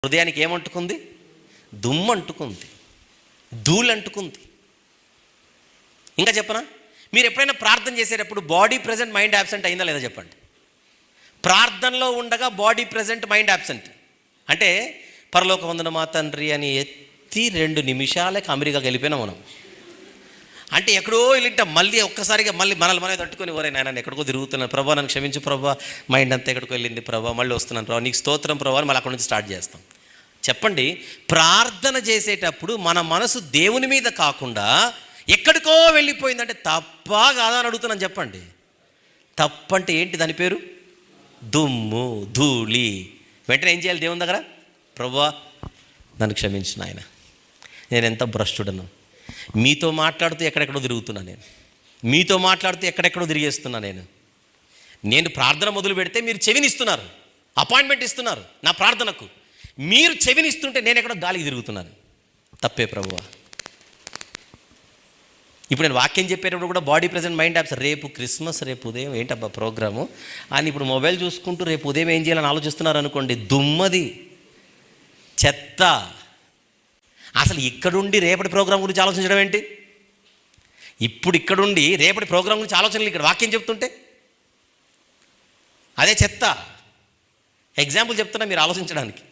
హృదయానికి ఏమంటుకుంది? దుమ్ము అంటుకుంది, ధూళి అంటుకుంది. ఇంకా చెప్పనా, మీరు ఎప్పుడైనా ప్రార్థన చేసేటప్పుడు బాడీ ప్రజెంట్ మైండ్ యాబ్సెంట్ అయిందా లేదా చెప్పండి. ప్రార్థనలో ఉండగా బాడీ ప్రజెంట్ మైండ్ యాబ్సెంట్ అంటే పరలోకమందున మా తండ్రి అని ఎత్తి 2 నిమిషాలకి అమెరికాకి వెళ్ళిపోయినా మనం. అంటే ఎక్కడో వెళ్ళింట మళ్ళీ ఒక్కసారిగా మళ్ళీ మనల్ని తట్టుకొని ఓరే నాయన ఎక్కడికో తిరుగుతున్నాను ప్రభా, నన్ను క్షమించు ప్రభా, మైండ్ అంతా ఎక్కడికో వెళ్ళింది ప్రభా, మళ్ళీ వస్తున్నాను ప్రభా, నీకు స్తోత్రం ప్రభా అని మళ్ళీ అక్కడి నుంచి స్టార్ట్ చేస్తాం. చెప్పండి, ప్రార్థన చేసేటప్పుడు మన మనసు దేవుని మీద కాకుండా ఎక్కడికో వెళ్ళిపోయిందంటే తప్పా కాదా అని అడుగుతున్నాను. చెప్పండి, తప్పంటే ఏంటి? దాని పేరు దుమ్ము, ధూళి. వెంటనే ఏం చేయాలి? దేవుని దగ్గర, ప్రభువా నన్ను క్షమించు నాయన, నేను ఎంత భ్రష్టుడను, మీతో మాట్లాడుతూ ఎక్కడెక్కడో తిరుగుతున్నా, మీతో మాట్లాడుతూ ఎక్కడెక్కడో తిరిగేస్తున్నా, నేను ప్రార్థన మొదలు పెడితే మీరు చెవినిస్తున్నారు, అపాయింట్మెంట్ ఇస్తున్నారు నా ప్రార్థనకు, మీరు చెవినిస్తుంటే నేను ఎక్కడో గాలికి తిరుగుతున్నాను. తప్పే ప్రభువా. ఇప్పుడు నేను వాక్యం చెప్పేటప్పుడు కూడా బాడీ ప్రెజెంట్ మైండ్ యాప్స్, రేపు క్రిస్మస్, రేపు ఉదయం ఏంటబ్బా ప్రోగ్రాము అని ఇప్పుడు మొబైల్ చూసుకుంటూ రేపు ఉదయం ఏం చేయాలని ఆలోచిస్తున్నారు అనుకోండి, దుమ్మది, చెత్త. అసలు ఇక్కడుండి రేపటి ప్రోగ్రాం గురించి ఆలోచించడం ఏంటి? ఇప్పుడు ఇక్కడుండి రేపటి ప్రోగ్రాం గురించి ఆలోచనలు ఇక్కడ వాక్యం చెప్తుంటే అదే చెత్త. ఎగ్జాంపుల్ చెప్తున్నా మీరు ఆలోచించడానికి.